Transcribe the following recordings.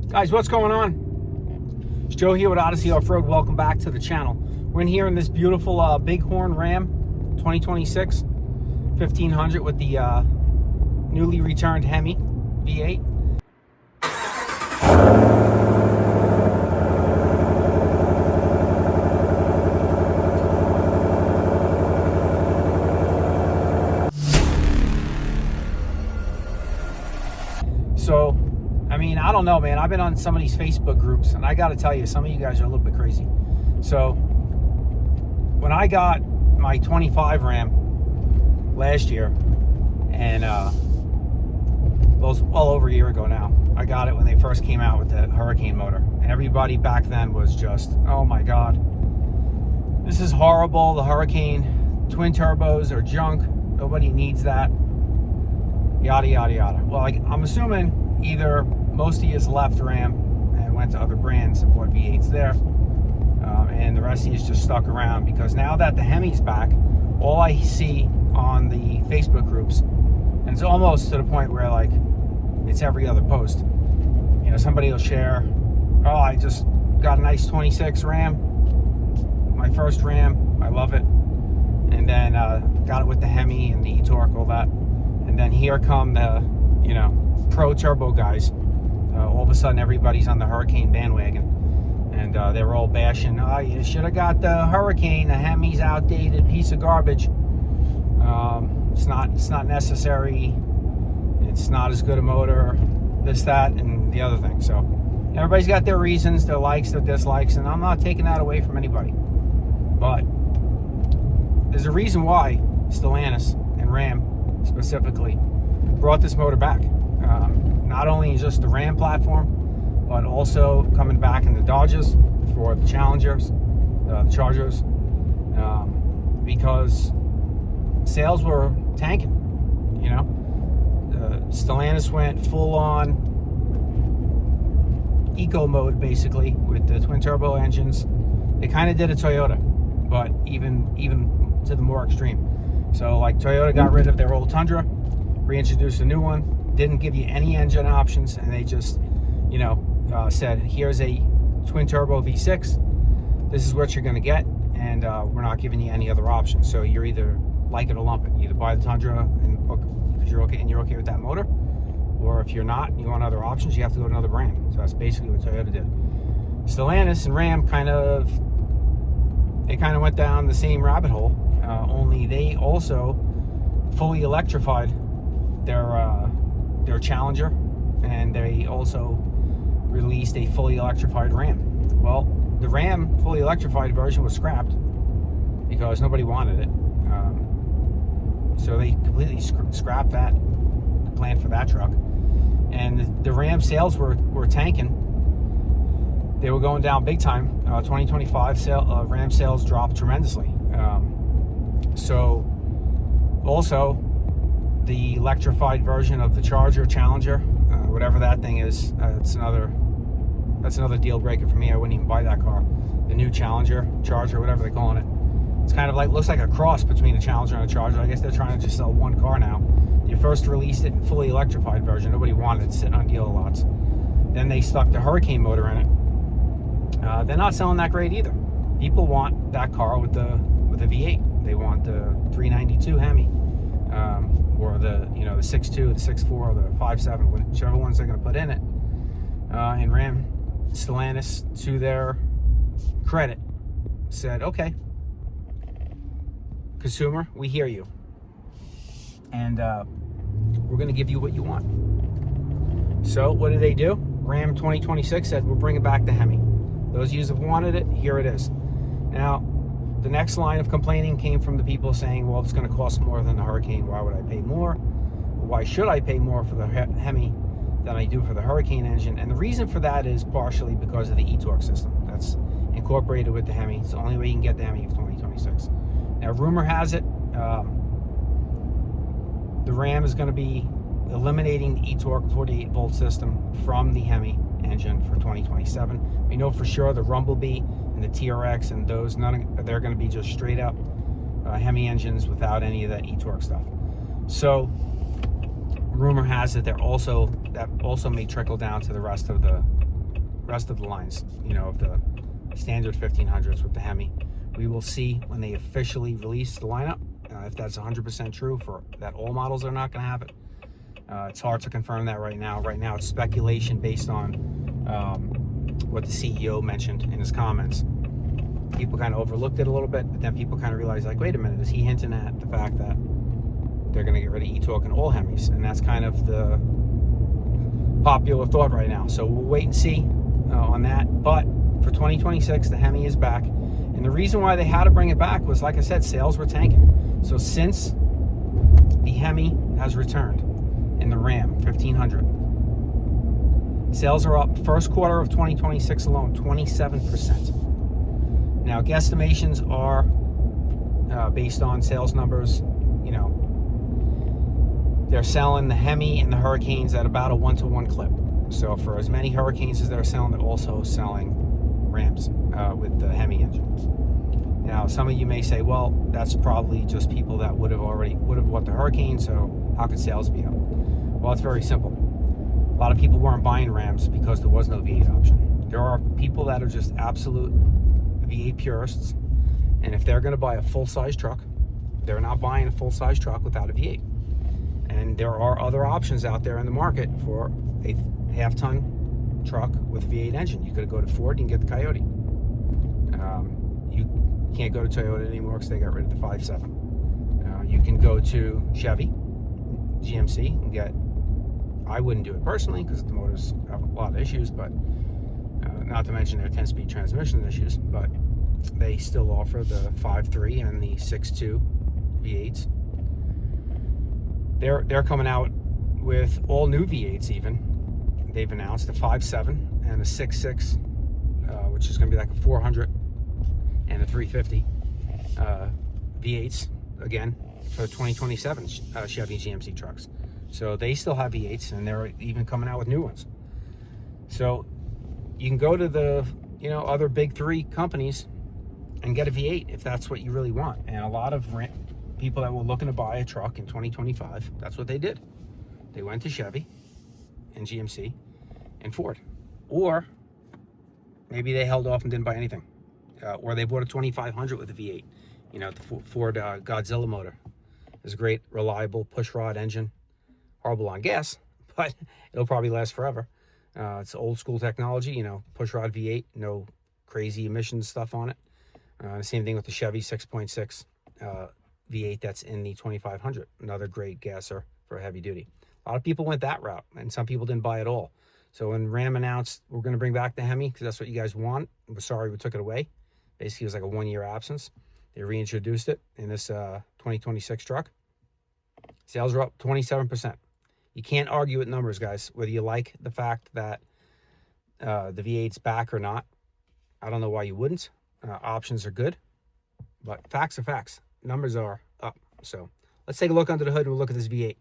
Guys, what's going on? It's Joe here with Odyssey Off-Road. Welcome back to the channel. We're in here in this beautiful Bighorn Ram 2026 1500 with the newly returned Hemi V8. So, I mean, I don't know, man. I've been on some of these Facebook groups, and I got to tell you, some of you guys are a little bit crazy. So, when I got my 25 Ram last year, and well over a year ago now, I got it when they first came out with the Hurricane motor, and everybody back then was just, oh my God, this is horrible. The Hurricane twin turbos are junk. Nobody needs that. Yada yada yada. Well, I'm assuming either most of you left Ram and went to other brands and bought V8s there, and the rest of you just stuck around, because now that the Hemi's back, all I see on the Facebook groups, and it's almost to the point where like it's every other post, you know, somebody will share, oh, I just got a nice 26 Ram, my first Ram, I love it, and then got it with the Hemi and the e-torque, all that. And then here come the, you know, pro turbo guys. All of a sudden, everybody's on the Hurricane bandwagon, and they're all bashing. Oh, you should have got the Hurricane. The Hemi's outdated piece of garbage. It's not necessary. It's not as good a motor. This, that, and the other thing. So everybody's got their reasons, their likes, their dislikes, and I'm not taking that away from anybody. But there's a reason why Stellantis and Ram specifically brought this motor back. Not only is just the Ram platform, but also coming back in the Dodges for the Challengers, the Chargers, because sales were tanking. You know, Stellantis went full on eco mode basically with the twin turbo engines. They kind of did a Toyota, but even to the more extreme. So like Toyota got rid of their old Tundra, reintroduced a new one, didn't give you any engine options, and they just, you know, said, here's a twin turbo V6, this is what you're gonna get, and we're not giving you any other options. So you're either like it or lump it. You either buy the Tundra and because you're okay with that motor, or if you're not and you want other options, you have to go to another brand. So that's basically what Toyota did. Stellantis and Ram kind of went down the same rabbit hole. Only they also fully electrified their Challenger, and they also released a fully electrified Ram. Well, the Ram fully electrified version was scrapped because nobody wanted it. So they completely scrapped that plan for that truck. And the Ram sales were tanking. They were going down big time. 2025 Ram sales dropped tremendously. So also the electrified version of the Challenger, whatever that thing is, that's another deal breaker for me. I wouldn't even buy that car. The new Charger, whatever they're calling it. It's kind of like, looks like a cross between a Challenger and a Charger. I guess they're trying to just sell one car now. They first released it in fully electrified version. Nobody wanted it, sitting on dealer lots. Then they stuck the Hurricane motor in it. They're not selling that great either. People want that car with the V8. They want the 392 Hemi, or the 6.2, the 6.4, or the 5.7, whichever ones they're going to put in it. And Ram, Stellantis, to their credit, said, okay, consumer, we hear you, and we're going to give you what you want. So what did they do? Ram 2026 said, we'll bring it back to Hemi. Those of you who have wanted it, here it is. Now, the next line of complaining came from the people saying, well, it's going to cost more than the Hurricane. Why would I pay more? Why should I pay more for the Hemi than I do for the Hurricane engine? And the reason for that is partially because of the e-torque system that's incorporated with the Hemi. It's the only way you can get the Hemi of 2026. Now, rumor has it, the Ram is going to be eliminating the e-torque 48 volt system from the Hemi engine for 2027. We know for sure the Rumblebee and the TRX and those, they're going to be just straight up Hemi engines without any of that e-torque stuff. So rumor has it that also may trickle down to the rest of the rest of the lines, you know, of the standard 1500s with the Hemi. We will see when they officially release the lineup if that's 100% true, for that all models are not going to have it. It's hard to confirm that right now. Right now it's speculation based on what the CEO mentioned in his comments. People kind of overlooked it a little bit, but then people kind of realized, like, wait a minute, is he hinting at the fact that they're going to get rid of e-torque and all Hemis? And that's kind of the popular thought right now. So we'll wait and see on that. But for 2026, the Hemi is back. And the reason why they had to bring it back was, like I said, sales were tanking. So since the Hemi has returned in the Ram 1500, sales are up first quarter of 2026 alone, 27%. Now, guesstimations are based on sales numbers. You know, they're selling the Hemi and the Hurricanes at about a 1-to-1 clip. So for as many Hurricanes as they're selling, they're also selling Rams with the Hemi engine. Now, some of you may say, well, that's probably just people that would have bought the Hurricane, so how could sales be up? Well, it's very simple. A lot of people weren't buying Rams because there was no V8 option. There are people that are just absolute V8 purists, and if they're going to buy a full-size truck, they're not buying a full-size truck without a V8. And there are other options out there in the market for a half-ton truck with a V8 engine. You could go to Ford, you can get the Coyote. You can't go to Toyota anymore because they got rid of the 5.7. You can go to Chevy, GMC, and get, I wouldn't do it personally because the motors have a lot of issues, but not to mention their 10-speed transmission issues, but they still offer the 5.3 and the 6.2 V8s. They're coming out with all new V8s even. They've announced a 5.7 and a 6.6, which is going to be like a 400 and a 350 V8s, again, for 2027 Chevy GMC trucks. So they still have V8s, and they're even coming out with new ones. So you can go to the, you know, other big three companies and get a V8 if that's what you really want. And a lot of people that were looking to buy a truck in 2025, that's what they did. They went to Chevy and GMC and Ford. Or maybe they held off and didn't buy anything. Or they bought a 2500 with a V8. You know, the Ford Godzilla motor. It's a great, reliable pushrod engine. Horrible on gas, but it'll probably last forever. It's old school technology, you know, pushrod V8, no crazy emissions stuff on it. Same thing with the Chevy 6.6 V8 that's in the 2500. Another great gasser for heavy duty. A lot of people went that route, and some people didn't buy it all. So when Ram announced we're going to bring back the Hemi because that's what you guys want, we're sorry we took it away. Basically, it was like a 1-year absence. They reintroduced it in this 2026 truck. Sales are up 27%. You can't argue with numbers, guys, whether you like the fact that the V8's back or not. I don't know why you wouldn't. Options are good, but facts are facts. Numbers are up. So let's take a look under the hood and we'll look at this V8.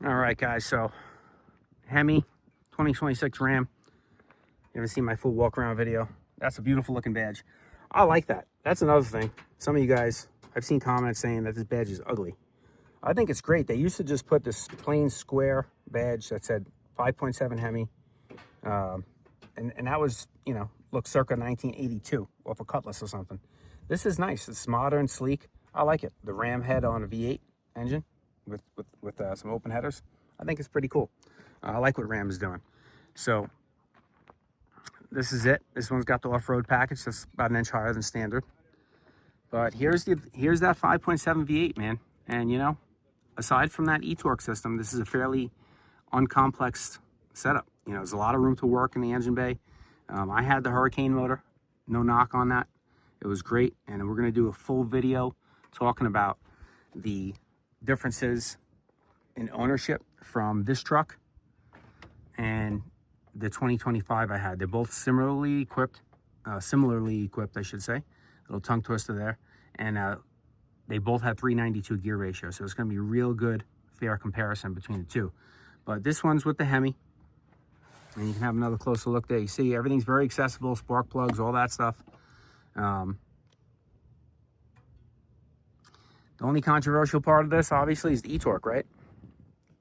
All right, guys, so Hemi 2026 Ram. You haven't seen my full walk around video. That's a beautiful looking badge. I like that. That's another thing. Some of you guys, I've seen comments saying that this badge is ugly. I think it's great. They used to just put this plain square badge that said 5.7 Hemi. And that was, you know, look, circa 1982 off a Cutlass or something. This is nice. It's modern, sleek. I like it. The ram head on a V8 engine with some open headers. I think it's pretty cool. I like what Ram is doing. So this is it. This one's got the off-road package. That's about an inch higher than standard. But here's that 5.7 V8, man. And, you know, aside from that e-torque system, this is a fairly uncomplex setup. You know, there's a lot of room to work in the engine bay. I had the Hurricane motor. No knock on that. It was great. And we're going to do a full video talking about the differences in ownership from this truck and the 2025 I had. They're both similarly equipped, I should say. Little tongue twister there. And they both had 392 gear ratio, so it's going to be a real good, fair comparison between the two. But this one's with the Hemi, and you can have another closer look there. You see everything's very accessible, spark plugs, all that stuff. The only controversial part of this, obviously, is the e-torque, right?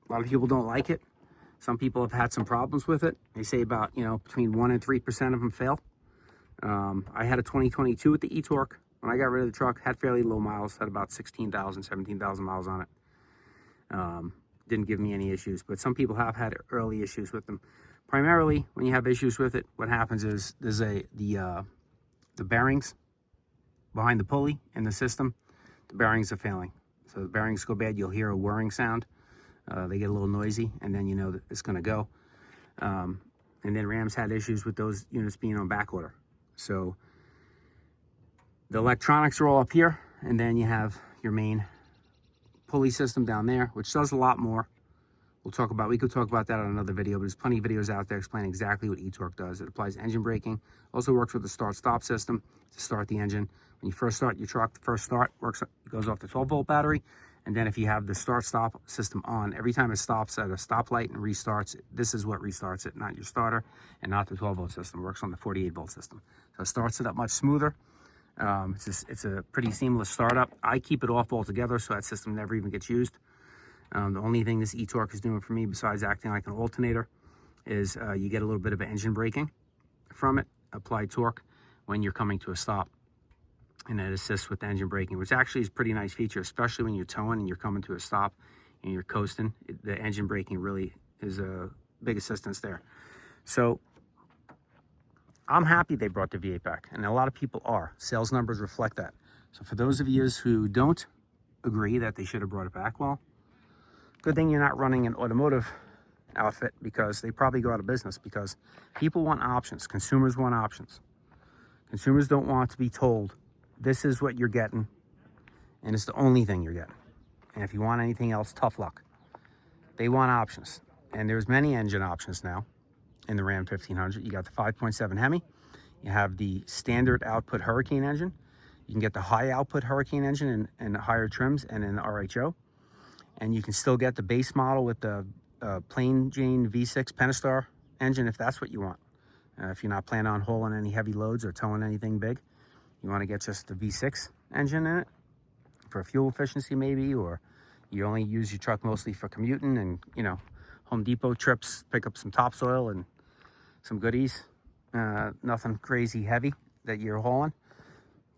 A lot of people don't like it. Some people have had some problems with it. They say about, you know, between 1% and 3% of them fail. I had a 2022 with the e-torque. When I got rid of the truck, had fairly low miles, had about 16,000, 17,000 miles on it. Didn't give me any issues, but some people have had early issues with them. Primarily, when you have issues with it, what happens is there's the bearings behind the pulley in the system. The bearings are failing. So the bearings go bad, you'll hear a whirring sound. They get a little noisy, and then you know that it's going to go. And then Ram's had issues with those units being on back order. So the electronics are all up here, and then you have your main pulley system down there, which does a lot more. We could talk about that on another video, but there's plenty of videos out there explaining exactly what e-torque does. It applies engine braking, also works with the start-stop system to start the engine. When you first start your truck, the first start goes off the 12-volt battery, and then if you have the start-stop system on, every time it stops at a stoplight and restarts, this is what restarts it, not your starter and not the 12-volt system. It works on the 48-volt system. So it starts it up much smoother. It's a pretty seamless startup. I keep it off altogether, so that system never even gets used. The only thing this e-torque is doing for me, besides acting like an alternator, is you get a little bit of engine braking from it, applied torque, when you're coming to a stop. And it assists with the engine braking, which actually is a pretty nice feature, especially when you're towing and you're coming to a stop and you're coasting. The engine braking really is a big assistance there. So I'm happy they brought the V8 back, and a lot of people are. Sales numbers reflect that. So for those of you who don't agree that they should have brought it back, well, good thing you're not running an automotive outfit, because they probably go out of business, because people want options. Consumers want options. Consumers don't want to be told, this is what you're getting, and it's the only thing you're getting. And if you want anything else, tough luck. They want options. And there's many engine options now in the Ram 1500. You got the 5.7 Hemi. You have the standard output Hurricane engine. You can get the high output Hurricane engine in higher trims and in the RHO. And you can still get the base model with the plain Jane V6 Pentastar engine if that's what you want. If you're not planning on hauling any heavy loads or towing anything big, you want to get just the V6 engine in it for fuel efficiency maybe, or you only use your truck mostly for commuting and, you know, Home Depot trips, pick up some topsoil and some goodies, nothing crazy heavy that you're hauling,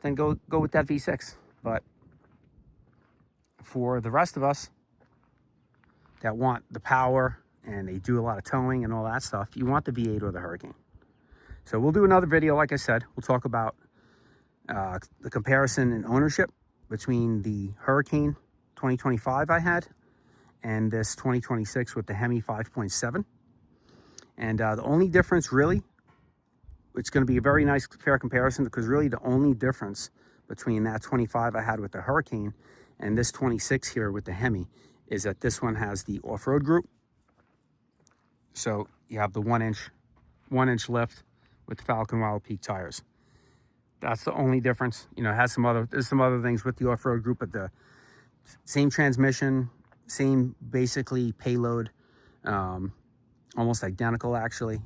then go with that V6. But for the rest of us that want the power and they do a lot of towing and all that stuff, you want the V8 or the Hurricane. So we'll do another video. Like I said, we'll talk about the comparison in ownership between the Hurricane 2025 I had and this 2026 with the Hemi 5.7. And the only difference really, it's going to be a very nice fair comparison, because really the only difference between that 25 I had with the Hurricane and this 26 here with the Hemi is that this one has the off-road group. So you have the one inch lift with the Falcon Wild Peak tires. That's the only difference. You know, it has there's some other things with the off-road group, but the same transmission, same basically payload, almost identical actually.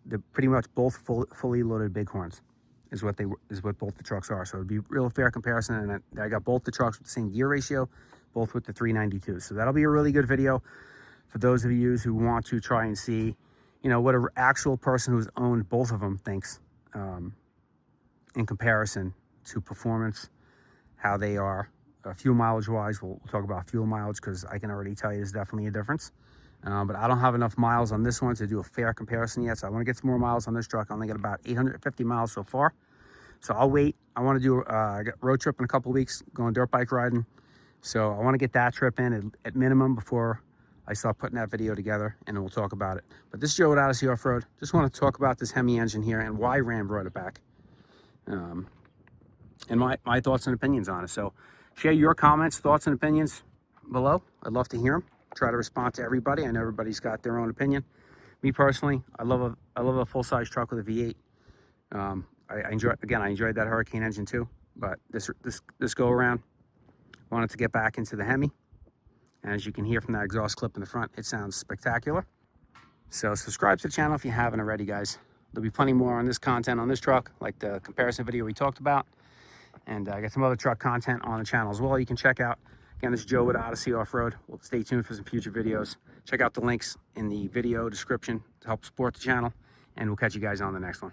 They're pretty much both fully loaded Bighorns is what both the trucks are. So it'd be a real fair comparison. And I got both the trucks with the same gear ratio, both with the 392. So that'll be a really good video for those of you who want to try and see, you know, what an actual person who's owned both of them thinks in comparison to performance, how they are. Fuel mileage wise, we'll talk about fuel mileage, because I can already tell you there's definitely a difference. But I don't have enough miles on this one to do a fair comparison yet, so I want to get some more miles on this truck. I only got about 850 miles so far, so I'll wait. I want to do a road trip in a couple of weeks, going dirt bike riding, so I want to get that trip in at minimum before I start putting that video together, and then we'll talk about it. But this is Joe at Odyssey Off-Road. Just want to talk about this Hemi engine here and why Ram brought it back, and my thoughts and opinions on it. So share your comments, thoughts, and opinions below. I'd love to hear them. Try to respond to everybody. I know everybody's got their own opinion. Me personally, I love a full-size truck with a V8. I enjoyed that Hurricane engine too, but this go around, wanted to get back into the Hemi. And as you can hear from that exhaust clip in the front, it sounds spectacular. So subscribe to the channel if you haven't already, guys. There'll be plenty more on this content on this truck, like the comparison video we talked about. And I got some other truck content on the channel as well you can check out. Again, this is Joe with Odyssey Off-Road. Well, stay tuned for some future videos. Check out the links in the video description to help support the channel, and we'll catch you guys on the next one.